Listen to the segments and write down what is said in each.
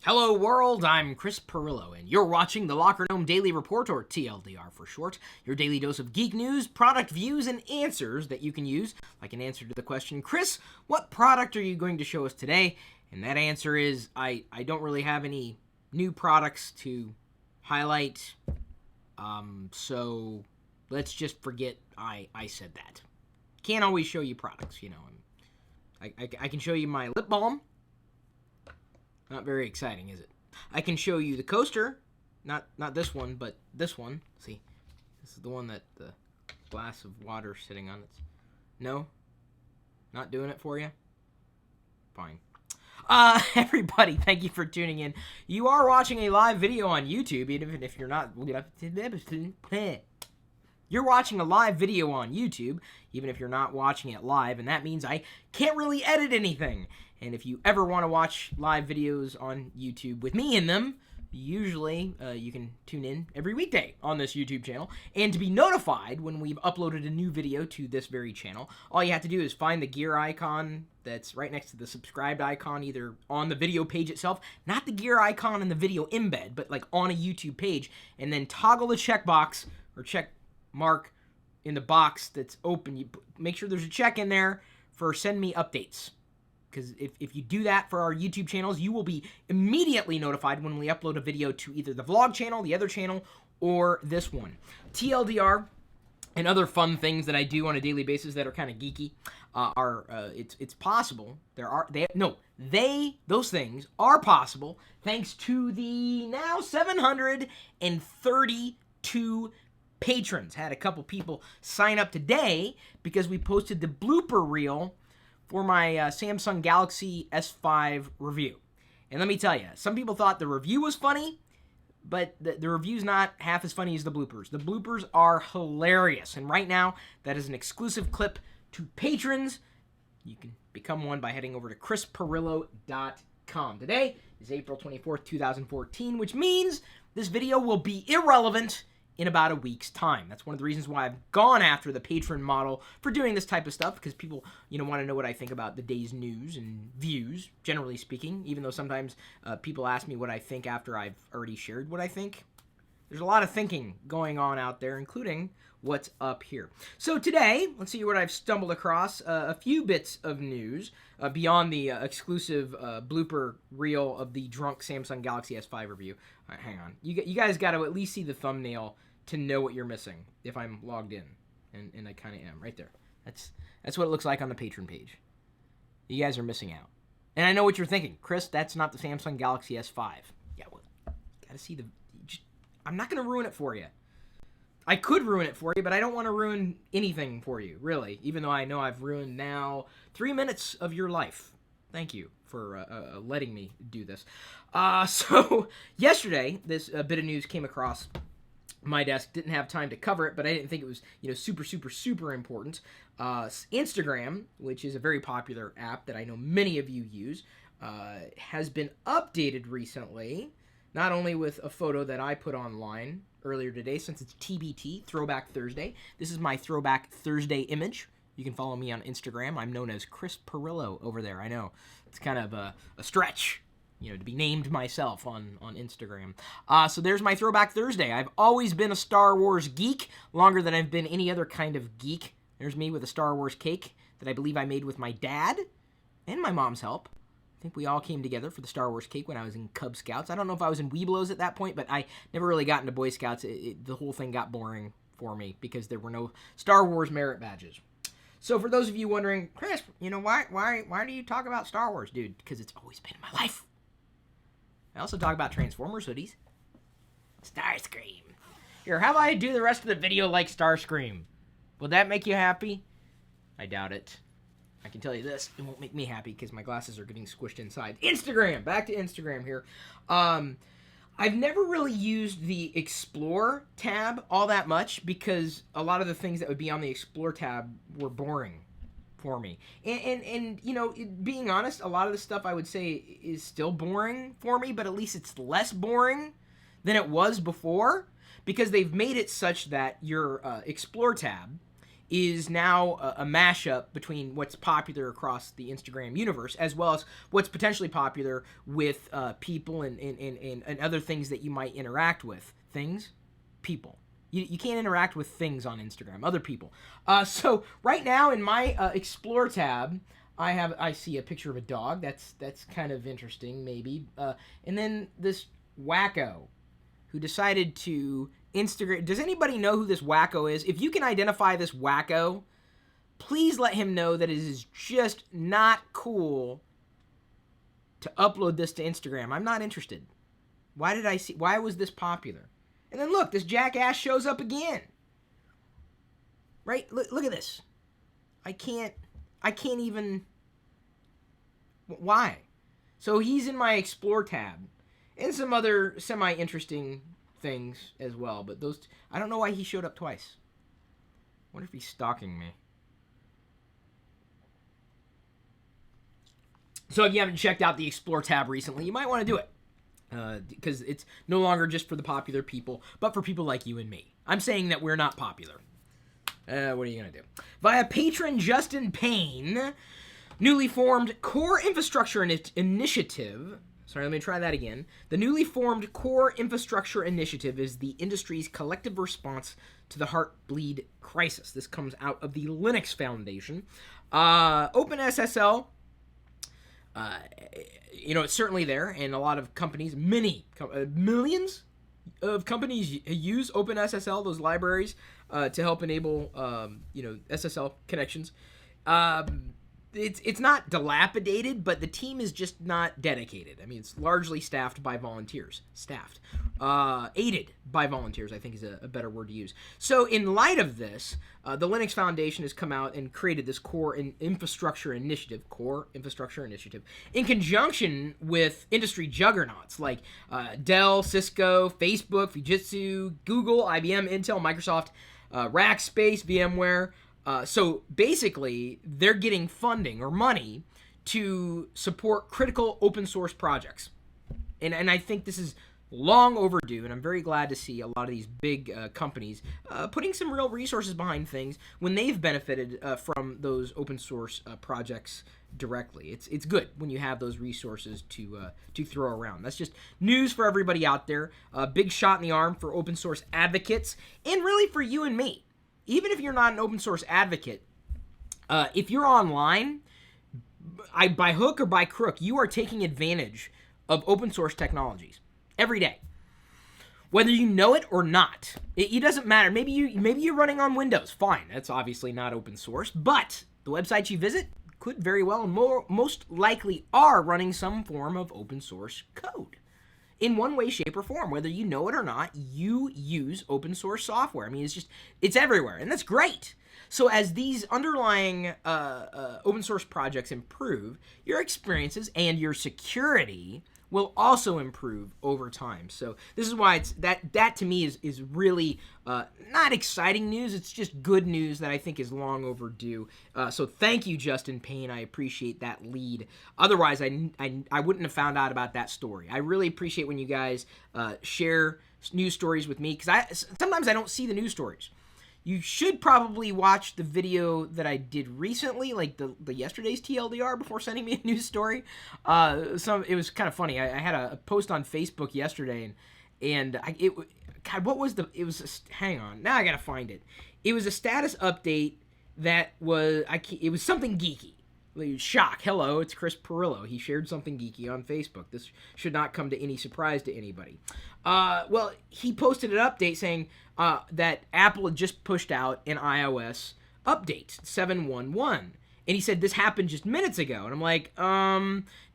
Hello world, I'm Chris Pirillo, and you're watching the Locker Gnome Daily Report, or TLDR for short, your daily dose of geek news, product views, and answers that you can use, like an answer to the question, Chris, what product are you going to show us today? And that answer is, I don't really have any new products to highlight, so let's just forget I said that. Can't always show you products, you know. I can show you my lip balm. Not very exciting, is it? I can show you the coaster. Not this one, but this one. See, this is the one that the glass of water sitting on. No? Not doing it for you? Fine. Everybody, thank you for tuning in. You are watching a live video on YouTube, even if you're not... You're watching a live video on YouTube, even if you're not watching it live, and that means I can't really edit anything. And if you ever want to watch live videos on YouTube with me in them, usually you can tune in every weekday on this YouTube channel. And to be notified when we've uploaded a new video to this very channel, all you have to do is find the gear icon that's right next to the subscribed icon, either on the video page itself, not the gear icon in the video embed, but like on a YouTube page, and then toggle the checkbox or check mark in the box that's open. You make sure there's a check in there for send me updates. Because if you do that for our YouTube channels, you will be immediately notified when we upload a video to either the vlog channel, the other channel, or this one. TLDR and other fun things that I do on a daily basis that are kind of geeky it's possible. Those things are possible thanks to the now 732 patrons. Had a couple people sign up today because we posted the blooper reel for my Samsung Galaxy S5 review. And let me tell you, some people thought the review was funny, but the review's not half as funny as the bloopers. The bloopers are hilarious, and right now, that is an exclusive clip to patrons. You can become one by heading over to chrispirillo.com. Today is April 24th, 2014, which means this video will be irrelevant in about a week's time. That's one of the reasons why I've gone after the patron model for doing this type of stuff, because people, want to know what I think about the day's news and views, generally speaking, even though sometimes people ask me what I think after I've already shared what I think. There's a lot of thinking going on out there, including what's up here. So today, let's see what I've stumbled across. A few bits of news beyond the exclusive blooper reel of the drunk Samsung Galaxy S5 review. All right, hang on. You guys got to at least see the thumbnail to know what you're missing if I'm logged in. And I kind of am, right there. That's what it looks like on the patron page. You guys are missing out. And I know what you're thinking. Chris, that's not the Samsung Galaxy S5. Yeah, well, got to see the... I'm not going to ruin it for you. I could ruin it for you, but I don't want to ruin anything for you, really, even though I know I've ruined now 3 minutes of your life. Thank you for letting me do this. So yesterday, this bit of news came across my desk. Didn't have time to cover it, but I didn't think it was super important. Instagram, which is a very popular app that I know many of you use, has been updated recently. Not only with a photo that I put online earlier today, since it's TBT, Throwback Thursday. This is my Throwback Thursday image. You can follow me on Instagram. I'm known as Chris Pirillo over there. I know it's kind of a stretch, to be named myself on Instagram. So there's my Throwback Thursday. I've always been a Star Wars geek, longer than I've been any other kind of geek. There's me with a Star Wars cake that I believe I made with my dad and my mom's help. I think we all came together for the Star Wars cake when I was in Cub Scouts. I don't know if I was in Weeblos at that point, but I never really got into Boy Scouts. The whole thing got boring for me because there were no Star Wars merit badges. So for those of you wondering, Chris, why do you talk about Star Wars, dude? Because it's always been in my life. I also talk about Transformers hoodies. Starscream. Here, how about I do the rest of the video like Starscream? Will that make you happy? I doubt it. I can tell you this, it won't make me happy because my glasses are getting squished inside. Instagram! Back to Instagram here. I've never really used the Explore tab all that much because a lot of the things that would be on the Explore tab were boring for me. And being honest, a lot of the stuff I would say is still boring for me, but at least it's less boring than it was before because they've made it such that your Explore tab is now a mashup between what's popular across the Instagram universe as well as what's potentially popular with people and other things that you might interact with. Things? People. You can't interact with things on Instagram, other people. So right now in my Explore tab, I see a picture of a dog. That's kind of interesting, maybe. And then this wacko who decided to Instagram. Does anybody know who this wacko is? If you can identify this wacko, please let him know that it is just not cool to upload this to Instagram. I'm not interested. Why was this popular? And then look, this jackass shows up again. Right? Look at this. I can't even. Why? So he's in my Explore tab. And some other semi-interesting things as well. But those, I don't know why he showed up twice. I wonder if he's stalking me. So if you haven't checked out the Explore tab recently, you might want to do it. Because it's no longer just for the popular people, but for people like you and me. I'm saying that we're not popular. What are you going to do? Via patron Justin Payne, newly formed Core Infrastructure Initiative. Sorry, let me try that again. The newly formed Core Infrastructure Initiative is the industry's collective response to the Heartbleed crisis. This comes out of the Linux Foundation. OpenSSL, it's certainly there, and a lot of companies, millions of companies use OpenSSL, those libraries, to help enable, SSL connections. It's not dilapidated, but the team is just not dedicated. I mean, it's largely staffed by volunteers. Aided by volunteers, I think is a better word to use. So in light of this, the Linux Foundation has come out and created this Core Infrastructure Initiative, in conjunction with industry juggernauts like Dell, Cisco, Facebook, Fujitsu, Google, IBM, Intel, Microsoft, Rackspace, VMware. So basically, they're getting funding or money to support critical open source projects. And I think this is long overdue, and I'm very glad to see a lot of these big companies putting some real resources behind things when they've benefited from those open source projects directly. It's good when you have those resources to throw around. That's just news for everybody out there. A big shot in the arm for open source advocates, and really for you and me. Even if you're not an open source advocate, if you're online, by hook or by crook, you are taking advantage of open source technologies every day, whether you know it or not. It doesn't matter. Maybe you're running on Windows. Fine, that's obviously not open source, but the websites you visit could very well and most likely are running some form of open source code. In one way, shape, or form, whether you know it or not, you use open source software. I mean, it's everywhere, and that's great. So as these underlying open source projects improve, your experiences and your security will also improve over time. So this is why it's that to me is really not exciting news. It's just good news that I think is long overdue. So thank you, Justin Payne. I appreciate that lead. Otherwise, I wouldn't have found out about that story. I really appreciate when you guys share news stories with me, because sometimes I don't see the news stories. You should probably watch the video that I did recently, like the yesterday's TLDR, before sending me a news story. It was kind of funny. I had a post on Facebook yesterday, hang on, now I gotta find it. It was a status update that it was something geeky. Shock. Hello, it's Chris Pirillo. He shared something geeky on Facebook. This should not come to any surprise to anybody. Well, he posted an update saying that Apple had just pushed out an iOS update, 7.1.1. And he said, this happened just minutes ago. And I'm like,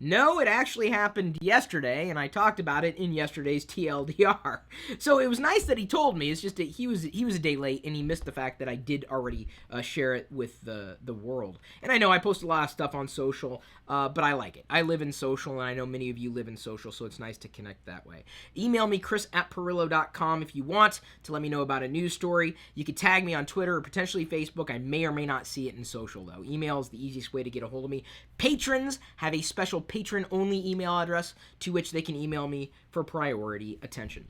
no, it actually happened yesterday, and I talked about it in yesterday's TLDR. So it was nice that he told me. It's just that he was a day late, and he missed the fact that I did already share it with the world. And I know I post a lot of stuff on social, but I like it. I live in social, and I know many of you live in social, so it's nice to connect that way. Email me, chris@pirillo.com, if you want to let me know about a news story. You can tag me on Twitter or potentially Facebook. I may or may not see it in social, though. Email is the easiest way to get a hold of me. Patrons have a special patron-only email address to which they can email me for priority attention.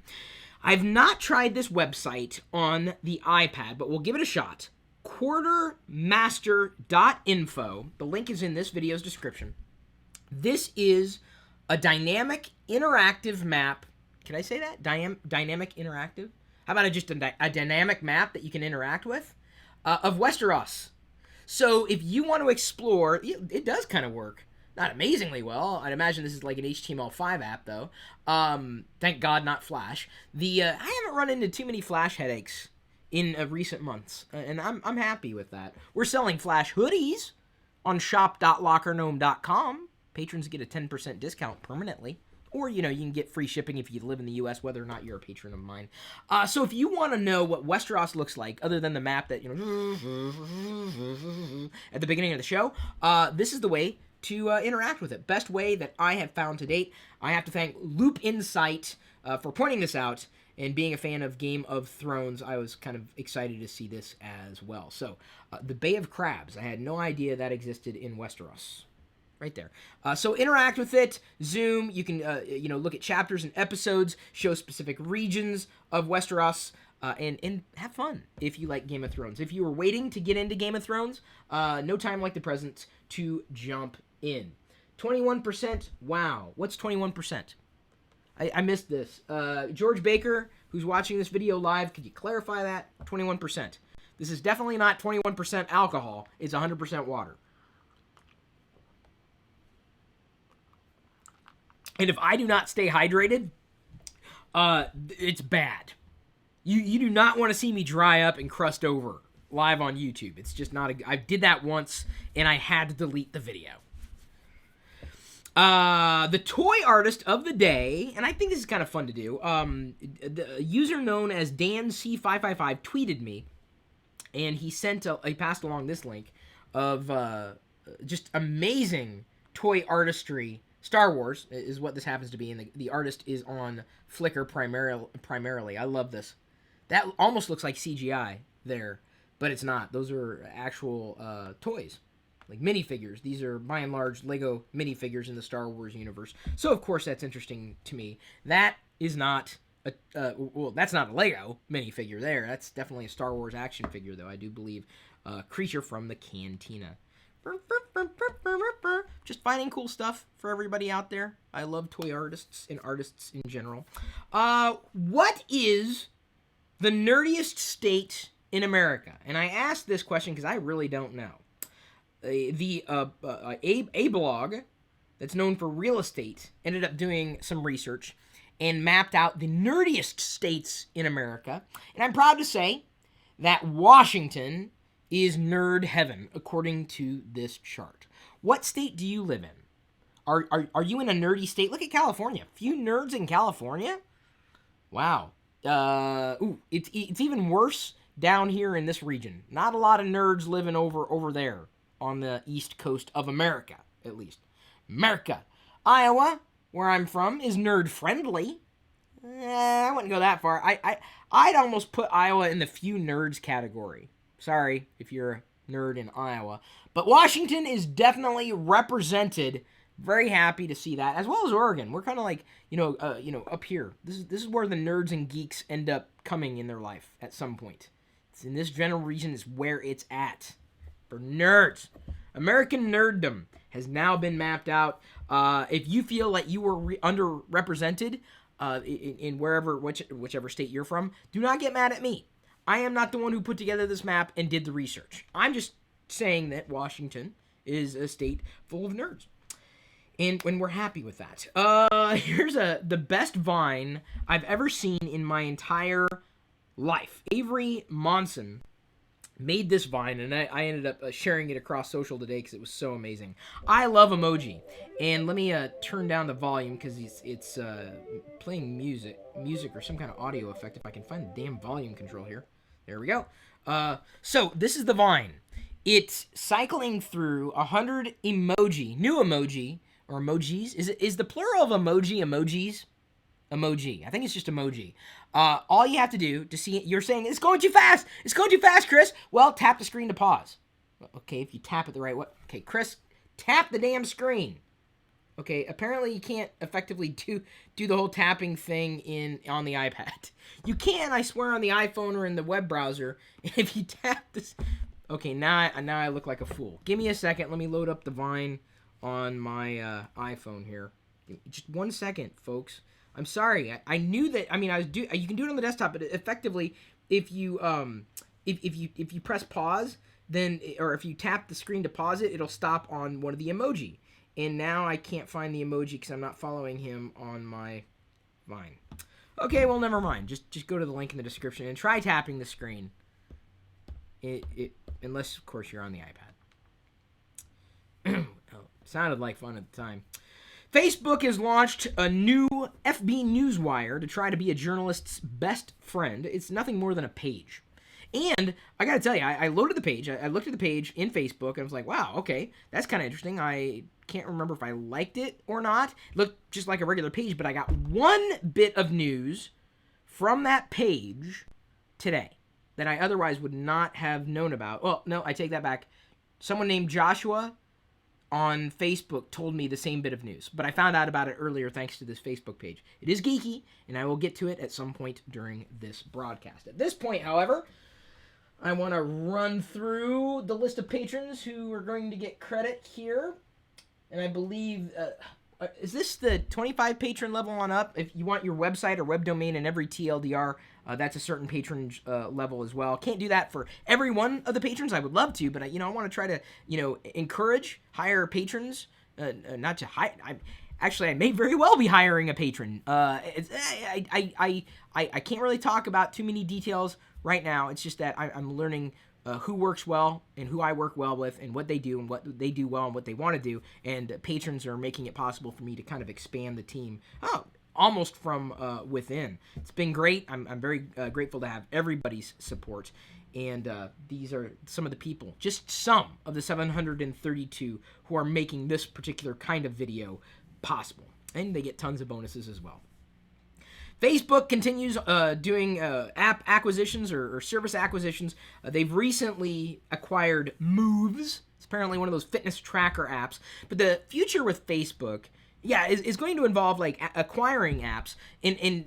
I've not tried this website on the iPad, but we'll give it a shot. quartermaster.info. The link is in this video's description. This is a dynamic interactive map. Can I say that? Dynamic interactive? How about just a dynamic map that you can interact with of Westeros? So if you want to explore, it does kind of work. Not amazingly well. I'd imagine this is like an HTML5 app, though. Thank God, not Flash. I haven't run into too many Flash headaches in recent months, and I'm happy with that. We're selling Flash hoodies on shop.lockergnome.com. Patrons get a 10% discount permanently. Or, you can get free shipping if you live in the U.S., whether or not you're a patron of mine. So if you want to know what Westeros looks like, other than the map that, at the beginning of the show, this is the way to interact with it. Best way that I have found to date. I have to thank Loop Insight for pointing this out, and being a fan of Game of Thrones, I was kind of excited to see this as well. So, the Bay of Crabs. I had no idea that existed in Westeros. Right there. So interact with it, zoom, you can, look at chapters and episodes, show specific regions of Westeros, and have fun if you like Game of Thrones. If you were waiting to get into Game of Thrones, no time like the present to jump in. 21%, wow. What's 21%? I missed this. George Baker, who's watching this video live, could you clarify that? 21%. This is definitely not 21% alcohol. It's 100% water. And if I do not stay hydrated, it's bad. You do not want to see me dry up and crust over live on YouTube. It's just not I did that once, and I had to delete the video. The toy artist of the day, and I think this is kind of fun to do, the user known as DanC555 tweeted me, and he passed along this link of just amazing toy artistry. Star Wars is what this happens to be, and the artist is on Flickr primarily. I love this. That almost looks like CGI there, but it's not. Those are actual toys, like minifigures. These are, by and large, Lego minifigures in the Star Wars universe. So, of course, that's interesting to me. That is not that's not a Lego minifigure there. That's definitely a Star Wars action figure, though. I do believe Creature from the Cantina. Just finding cool stuff for everybody out there. I love toy artists and artists in general. What is the nerdiest state in America? And I asked this question because I really don't know. A blog that's known for real estate ended up doing some research and mapped out the nerdiest states in America. And I'm proud to say that Washington is nerd heaven, according to this chart. What state do you live in? Are you in a nerdy state? Look at California. Few nerds in California? Wow. It's even worse down here in this region. Not a lot of nerds living over there on the east coast of America, at least. America. Iowa, where I'm from, is nerd friendly. I wouldn't go that far. I'd almost put Iowa in the few nerds category. Sorry if you're a nerd in Iowa. But Washington is definitely represented. Very happy to see that, as well as Oregon. We're kind of like, up here. This is where the nerds and geeks end up coming in their life at some point. It's in this general region is where it's at for nerds. American nerddom has now been mapped out. If you feel like you were underrepresented in whichever state you're from, do not get mad at me. I am not the one who put together this map and did the research. I'm just saying that Washington is a state full of nerds. And when we're happy with that. Here's the best Vine I've ever seen in my entire life. Avery Monson made this Vine, and I ended up sharing it across social today because it was so amazing. I love emoji. And let me turn down the volume because it's playing music or some kind of audio effect. If I can find the damn volume control here. There we go. So this is the Vine. It's cycling through 100 new emoji, or emojis. Is the plural of emojis? Emoji. I think it's just emoji. All you have to do to see it, you're saying, it's going too fast! It's going too fast, Chris! Well, tap the screen to pause. Okay, if you tap it the right way. Okay, Chris, tap the damn screen. Okay, apparently you can't effectively do the whole tapping thing on the iPad. You can, I swear, on the iPhone or in the web browser. If you tap this, Okay, now I look like a fool. Give me a second. Let me load up the Vine on my iPhone here. Just 1 second, folks. I'm sorry. I knew that. I mean, you can do it on the desktop, but effectively, if you if you press pause, then or if you tap the screen to pause it, it'll stop on one of the emoji. And now I can't find the emoji because I'm not following him on my Vine. Okay, well, never mind. Just go to the link in the description and try tapping the screen. Unless, of course, you're on the iPad. Oh, sounded like fun at the time. Facebook has launched a new FB Newswire to try to be a journalist's best friend. It's nothing more than a page. And I gotta tell you, I loaded the page. I looked at the page in Facebook, and I was like, wow, okay, that's kind of interesting. I can't remember if I liked it or not. It looked just like a regular page, but I got one bit of news from that page today that I otherwise would not have known about. Well, no, I take that back. Someone named Joshua on Facebook told me the same bit of news, but I found out about it earlier thanks to this Facebook page. It is geeky, and I will get to it at some point during this broadcast. At this point, however, I want to run through the list of patrons who are going to get credit here, and I believe... is this the 25 patron level on up? If you want your website or web domain in every TLDR, that's a certain patron level as well. Can't do that for every one of the patrons. I would love to, but I want to try to encourage higher patrons. Not to hire. I may very well be hiring a patron. I can't really talk about too many details right now. It's just that I'm learning who works well and who I work well with and what they do and what they do well and what they want to do. And patrons are making it possible for me to kind of expand the team almost from within. It's been great. I'm very grateful to have everybody's support. And these are some of the people, just some of the 732 who are making this particular kind of video possible. And they get tons of bonuses as well. Facebook continues doing app acquisitions or service acquisitions. They've recently acquired Moves. It's apparently one of those fitness tracker apps. But the future with Facebook, is going to involve like acquiring apps and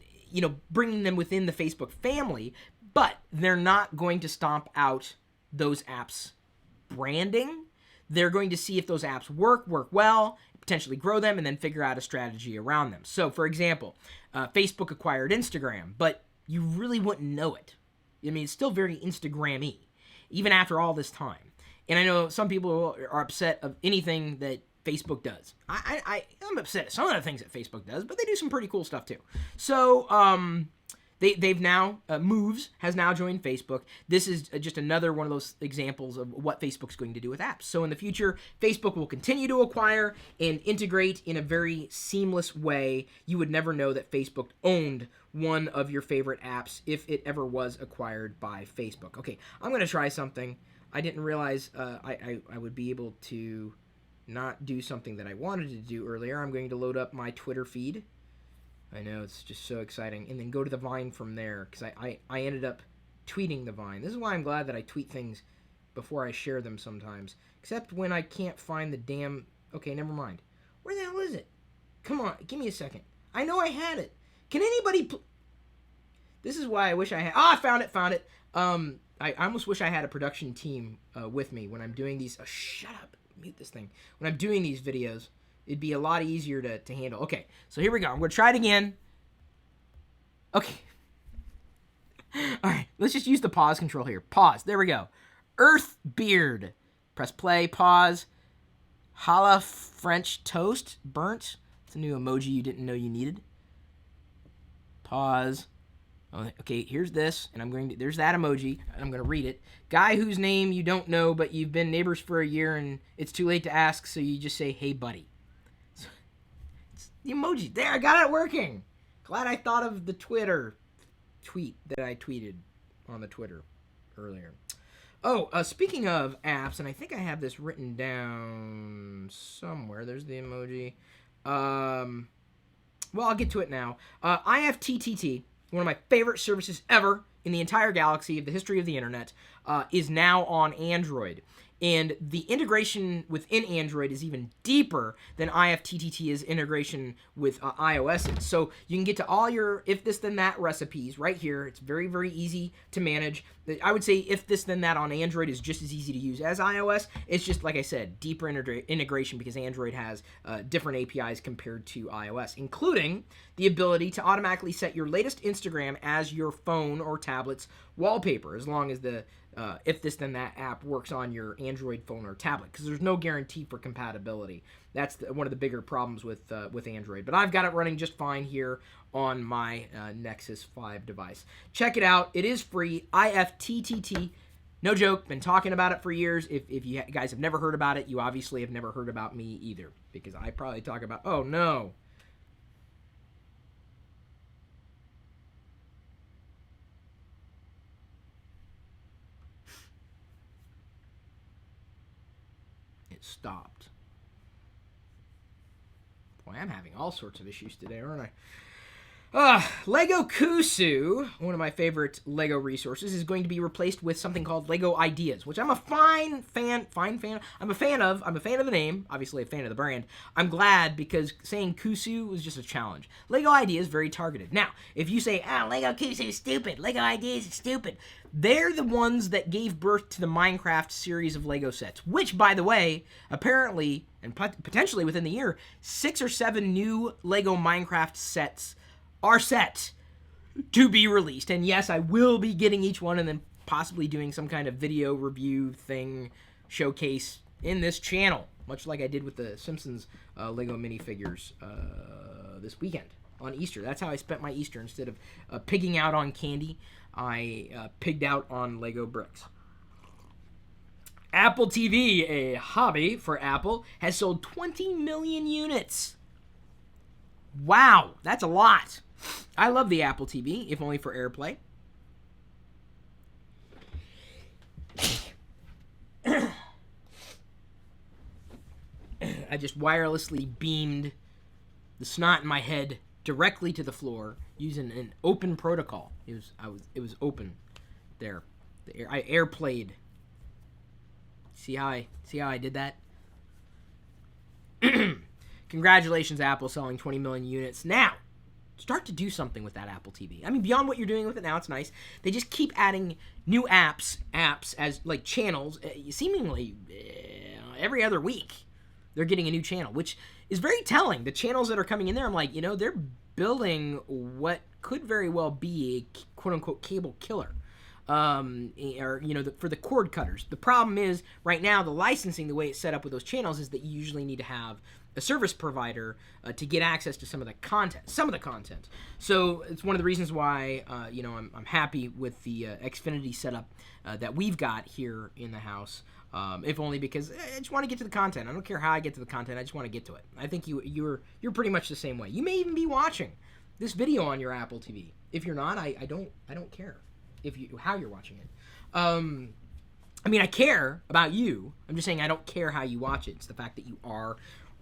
bringing them within the Facebook family. But they're not going to stomp out those apps' branding. They're going to see if those apps work well, potentially grow them, and then figure out a strategy around them. So, for example, Facebook acquired Instagram, but you really wouldn't know it. I mean, it's still very Instagram-y, even after all this time. And I know some people are upset of anything that Facebook does. I'm upset at some of the things that Facebook does, but they do some pretty cool stuff too. So, They've now, Moves has now joined Facebook. This is just another one of those examples of what Facebook's going to do with apps. So in the future, Facebook will continue to acquire and integrate in a very seamless way. You would never know that Facebook owned one of your favorite apps if it ever was acquired by Facebook. Okay, I'm going to try something. I didn't realize I would be able to not do something that I wanted to do earlier. I'm going to load up my Twitter feed. I know, it's just so exciting. And then go to the Vine from there, because I ended up tweeting the Vine. This is why I'm glad that I tweet things before I share them sometimes. Except when I can't find the damn... Okay, never mind. Where the hell is it? Come on, give me a second. I know I had it. Can anybody... This is why I wish I had... I found it. I almost wish I had a production team with me when I'm doing these... Oh, shut up. Mute this thing. When I'm doing these videos... It'd be a lot easier to handle. Okay, so here we go. I'm going to try it again. Okay. All right, let's just use the pause control here. Pause. There we go. Earthbeard. Press play, pause. Holla French toast. Burnt. It's a new emoji you didn't know you needed. Pause. Okay, here's this, and there's that emoji. I'm going to read it. Guy whose name you don't know, but you've been neighbors for a year, and it's too late to ask, so you just say, hey, buddy. The emoji. There, I got it working. Glad I thought of the Twitter tweet that I tweeted on the Twitter earlier. Oh, speaking of apps, and I think I have this written down somewhere. There's the emoji. Well, I'll get to it now. IFTTT, one of my favorite services ever in the entire galaxy of the history of the internet, is now on Android. And the integration within Android is even deeper than IFTTT's integration with iOS is. So you can get to all your if this then that recipes right here. It's very, very easy to manage. I would say if this then that on Android is just as easy to use as iOS. It's just, like I said, deeper integration because Android has different APIs compared to iOS, including the ability to automatically set your latest Instagram as your phone or tablet's wallpaper, as long as the if this then that app works on your Android phone or tablet, because there's no guarantee for compatibility. That's one of the bigger problems with Android. But I've got it running just fine here on my Nexus 5 device. Check it out. It is free. IFTTT. No joke. Been talking about it for years. If you guys have never heard about it, you obviously have never heard about me either, because I probably talk about, oh no. Stopped. Boy, I'm having all sorts of issues today, aren't I? Lego Kusu, one of my favorite Lego resources, is going to be replaced with something called Lego Ideas, which I'm a fan. I'm a fan of the name, obviously a fan of the brand. I'm glad, because saying Kusu was just a challenge. Lego Ideas is very targeted. Now, if you say, Lego Kusu is stupid, Lego Ideas is stupid, they're the ones that gave birth to the Minecraft series of Lego sets, which, by the way, apparently, and potentially within the year, 6 or 7 new Lego Minecraft sets are set to be released. And yes, I will be getting each one and then possibly doing some kind of video review thing, showcase in this channel, much like I did with the Simpsons Lego minifigures this weekend on Easter. That's how I spent my Easter. Instead of pigging out on candy, I pigged out on Lego bricks. Apple TV, a hobby for Apple, has sold 20 million units. Wow, that's a lot. I love the Apple TV, if only for AirPlay. I just wirelessly beamed the snot in my head directly to the floor using an open protocol. It was open there. I AirPlayed. See how I did that? Congratulations, Apple, selling 20 million units. Now, start to do something with that Apple TV. I mean, beyond what you're doing with it now, it's nice. They just keep adding new apps as like channels, seemingly every other week. They're getting a new channel, which is very telling. The channels that are coming in there, I'm like, they're building what could very well be a quote-unquote cable killer. For the cord cutters. The problem is, right now, the licensing, the way it's set up with those channels, is that you usually need to have a service provider to get access to some of the content. So it's one of the reasons why I'm happy with the Xfinity setup that we've got here in the house. If only because I just want to get to the content. I don't care how I get to the content. I just want to get to it. I think you're pretty much the same way. You may even be watching this video on your Apple TV. If you're not, I don't care how you're watching it. I mean, I care about you. I'm just saying I don't care how you watch it. It's the fact that you are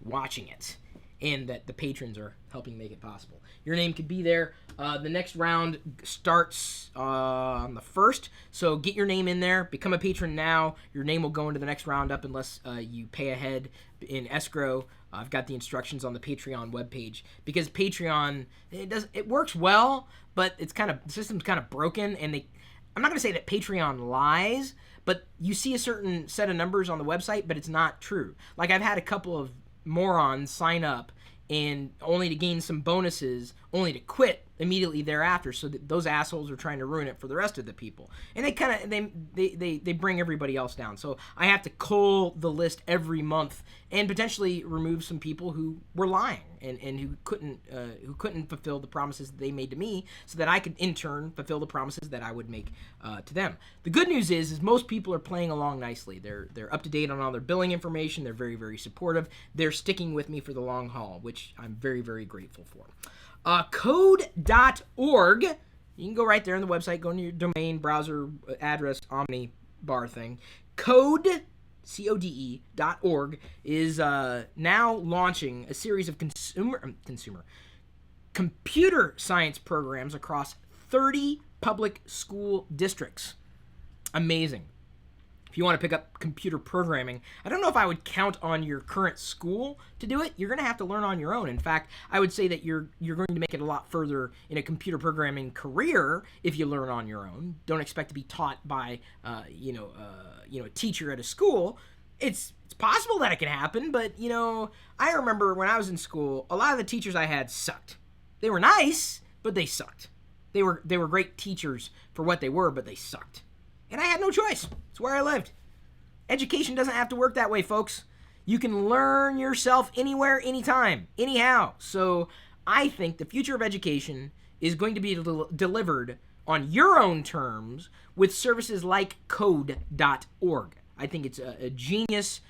watching it and that the patrons are helping make it possible. Your name could be there. The next round starts on the 1st, so get your name in there. Become a patron now. Your name will go into the next round up unless you pay ahead in escrow. I've got the instructions on the Patreon webpage, because Patreon, it works well, but the system's kind of broken, and I'm not going to say that Patreon lies, but you see a certain set of numbers on the website, but it's not true. Like, I've had a couple of morons sign up and only to gain some bonuses, only to quit immediately thereafter, so that those assholes are trying to ruin it for the rest of the people. And they bring everybody else down. So I have to cull the list every month and potentially remove some people who were lying and who couldn't fulfill the promises that they made to me, so that I could in turn fulfill the promises that I would make to them. The good news is most people are playing along nicely. They're up to date on all their billing information. They're very, very supportive. They're sticking with me for the long haul, which I'm very, very grateful for. Code.org. You can go right there on the website, go into your domain, browser, address, Omni bar thing. CODE.org is now launching a series of computer science programs across 30 public school districts. Amazing. if you want to pick up computer programming, I don't know if I would count on your current school to do it. You're going to have to learn on your own. In fact, I would say that you're going to make it a lot further in a computer programming career if you learn on your own. Don't expect to be taught by a teacher at a school. It's possible that it can happen, but I remember when I was in school, a lot of the teachers I had sucked. They were nice, but they sucked. They were great teachers for what they were, but they sucked. And I had no choice. It's where I lived. Education doesn't have to work that way, folks. You can learn yourself anywhere, anytime, anyhow. So I think the future of education is going to be delivered on your own terms with services like code.org. I think it's a genius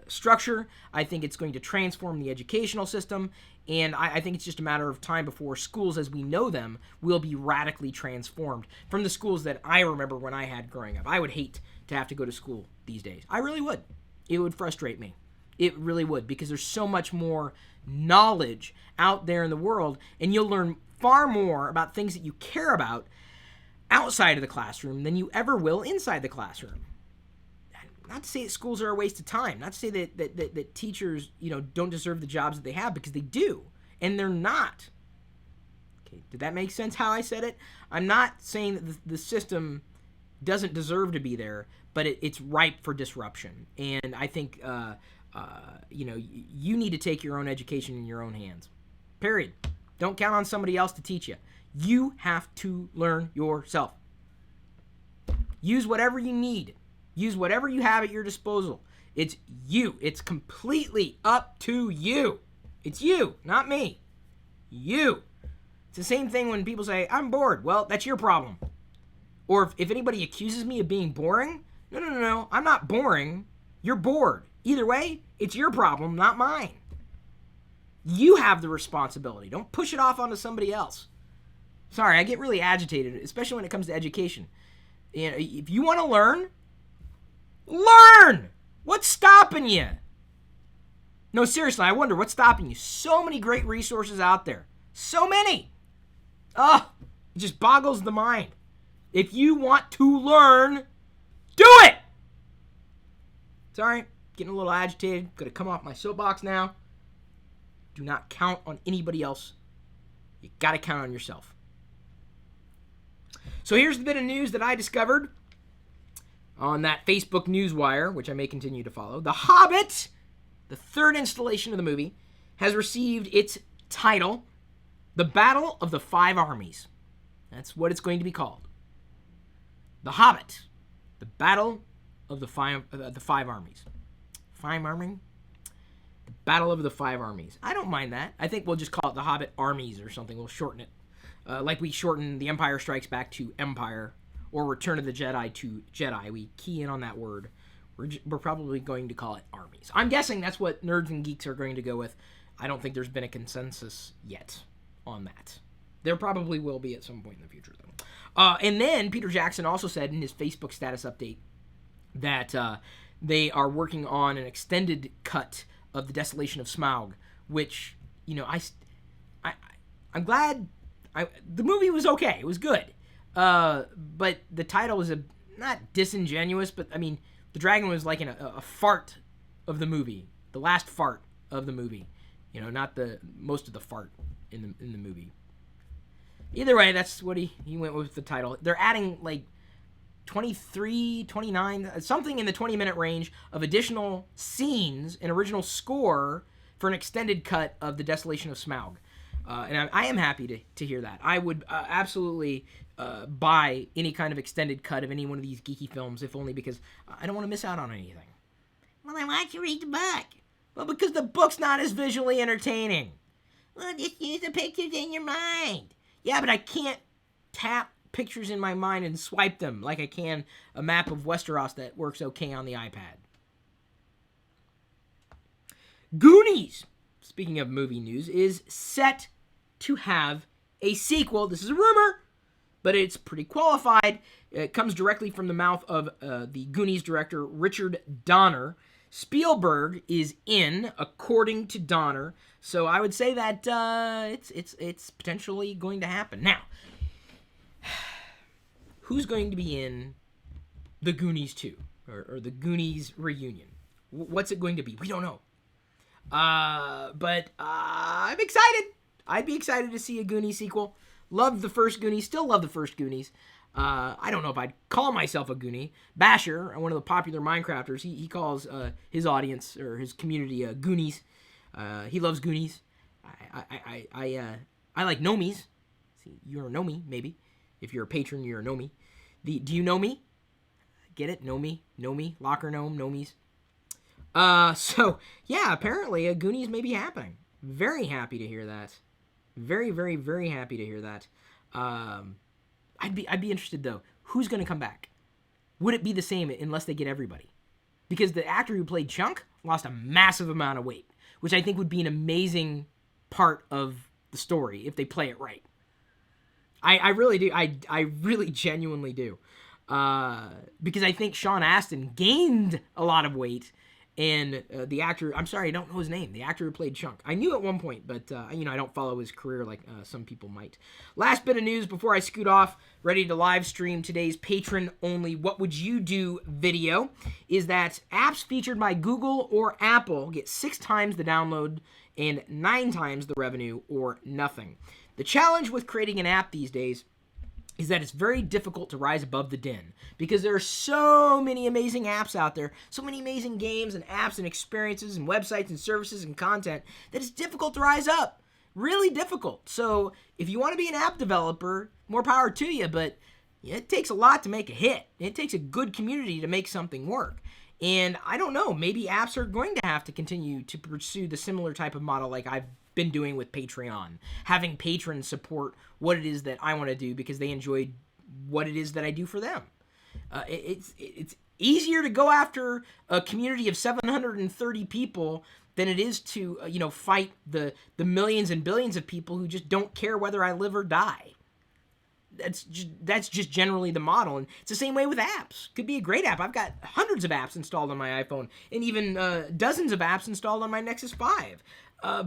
structure. I think it's going to transform the educational system. And I think it's just a matter of time before schools as we know them will be radically transformed from the schools that I remember when I had growing up. I would hate to have to go to school these days. I really would. It would frustrate me. It really would, because there's so much more knowledge out there in the world, and you'll learn far more about things that you care about outside of the classroom than you ever will inside the classroom. Not to say that schools are a waste of time. Not to say that teachers, don't deserve the jobs that they have, because they do, and they're not. Okay, did that make sense how I said it? I'm not saying that the system doesn't deserve to be there, but it's ripe for disruption. And I think, you need to take your own education in your own hands. Period. Don't count on somebody else to teach you. You have to learn yourself. Use whatever you need. Use whatever you have at your disposal. It's you. It's completely up to you. It's you, not me. You. It's the same thing when people say, I'm bored. Well, that's your problem. Or if anybody accuses me of being boring, no. I'm not boring. You're bored. Either way, it's your problem, not mine. You have the responsibility. Don't push it off onto somebody else. Sorry, I get really agitated, especially when it comes to education. If you want to learn, learn! What's stopping you? No, seriously, I wonder what's stopping you. So many great resources out there. So many. It just boggles the mind. If you want to learn, do it! Sorry, getting a little agitated. Gonna come off my soapbox now. Do not count on anybody else. You gotta count on yourself. So here's the bit of news that I discovered on that Facebook newswire, which I may continue to follow. The Hobbit, the third installation of the movie, has received its title, The Battle of the Five Armies. That's what it's going to be called. The Hobbit, The Battle of the Five Armies. Five Army? The Battle of the Five Armies. I don't mind that. I think we'll just call it The Hobbit Armies or something. We'll shorten it. Like we shorten The Empire Strikes Back to Empire, or Return of the Jedi to Jedi. We key in on that word. We're probably going to call it armies. I'm guessing that's what nerds and geeks are going to go with. I don't think there's been a consensus yet on that. There probably will be at some point in the future, though. And then Peter Jackson also said in his Facebook status update that they are working on an extended cut of The Desolation of Smaug, which, I'm glad. The movie was okay. It was good. But the title was not disingenuous, but the dragon was like a fart of the movie, the last fart of the movie, not the most of the fart in the movie. Either way, that's what he went with the title. They're adding like 23, 29, something in the 20-minute range of additional scenes and original score for an extended cut of The Desolation of Smaug. And I am happy to hear that. I would absolutely buy any kind of extended cut of any one of these geeky films, if only because I don't want to miss out on anything. Well, then why don't you read the book? Well, because the book's not as visually entertaining. Well, just use the pictures in your mind. Yeah, but I can't tap pictures in my mind and swipe them like I can a map of Westeros that works okay on the iPad. Goonies, speaking of movie news, is set to have a sequel. This is a rumor, but it's pretty qualified. It comes directly from the mouth of the Goonies director, Richard Donner. Spielberg is in, according to Donner, so I would say that it's potentially going to happen. Now, who's going to be in The Goonies 2? or the Goonies reunion. What's it going to be? We don't know. But I'm excited. I'd be excited to see a Goonies sequel. Loved the first Goonies. Still love the first Goonies. I don't know if I'd call myself a Goonie. Basher, one of the popular Minecrafters, he calls his audience or his community Goonies. He loves Goonies. I like Nomies. See, you're a Nomie, maybe. If you're a patron, you're a Nomie. Do you know me? Get it? Nomie, Locker Gnome, Nomies. So yeah, apparently a Goonies may be happening. Very happy to hear that. Very, very, very happy to hear that. I'd be interested though. Who's going to come back? Would it be the same unless they get everybody? Because the actor who played Chunk lost a massive amount of weight, which I think would be an amazing part of the story if they play it right. I really do. I really genuinely do. Because I think Sean Astin gained a lot of weight, and the actor, I'm sorry, I don't know his name, the actor who played Chunk. I knew at one point, but, I don't follow his career like some people might. Last bit of news before I scoot off, ready to live stream today's patron-only What Would You Do video, is that apps featured by Google or Apple get 6 times the download and 9 times the revenue, or nothing. The challenge with creating an app these days is that it's very difficult to rise above the din because there are so many amazing apps out there, so many amazing games and apps and experiences and websites and services and content that it's difficult to rise up. Really difficult. So if you want to be an app developer, more power to you, but it takes a lot to make a hit. It takes a good community to make something work. And I don't know, maybe apps are going to have to continue to pursue the similar type of model like I've been doing with Patreon, having patrons support what it is that I want to do because they enjoy what it is that I do for them. It's easier to go after a community of 730 people than it is to fight the millions and billions of people who just don't care whether I live or die. That's just generally the model, and it's the same way with apps. Could be a great app. I've got hundreds of apps installed on my iPhone, and even dozens of apps installed on my Nexus 5.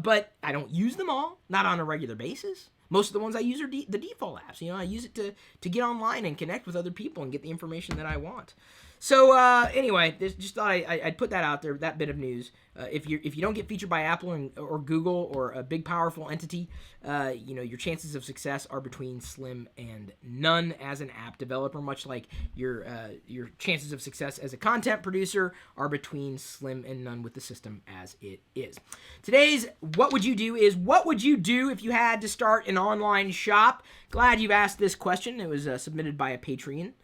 But I don't use them all, not on a regular basis. Most of the ones I use are the default apps. I use it to get online and connect with other people and get the information that I want. So anyway, just thought I'd put that out there, that bit of news. If you don't get featured by Apple or Google or a big powerful entity, your chances of success are between slim and none as an app developer, much like your chances of success as a content producer are between slim and none with the system as it is. Today's What Would You Do is, what would you do if you had to start an online shop? Glad you've asked this question. It was submitted by a Patreon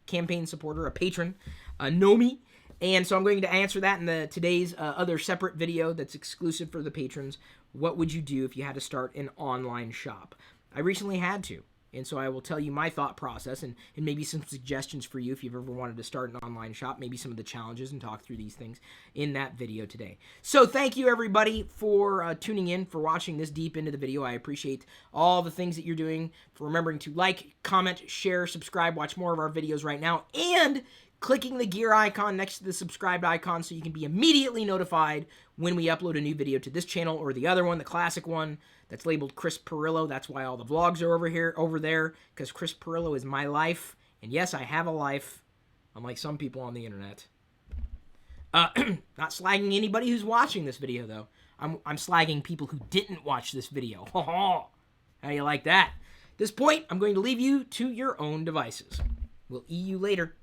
campaign supporter, a patron, Nomi. And so I'm going to answer that in today's other separate video that's exclusive for the patrons. What would you do if you had to start an online shop? I recently had to. And so I will tell you my thought process and maybe some suggestions for you if you've ever wanted to start an online shop, maybe some of the challenges, and talk through these things in that video today. So thank you, everybody, for tuning in, for watching this deep into the video. I appreciate all the things that you're doing, for remembering to like, comment, share, subscribe, watch more of our videos right now, and clicking the gear icon next to the subscribed icon so you can be immediately notified when we upload a new video to this channel or the other one, the classic one that's labeled Chris Pirillo. That's why all the vlogs are over there, because Chris Pirillo is my life. And yes, I have a life, unlike some people on the internet. Not slagging anybody who's watching this video, though. I'm slagging people who didn't watch this video. How you like that? At this point, I'm going to leave you to your own devices. We'll see you later.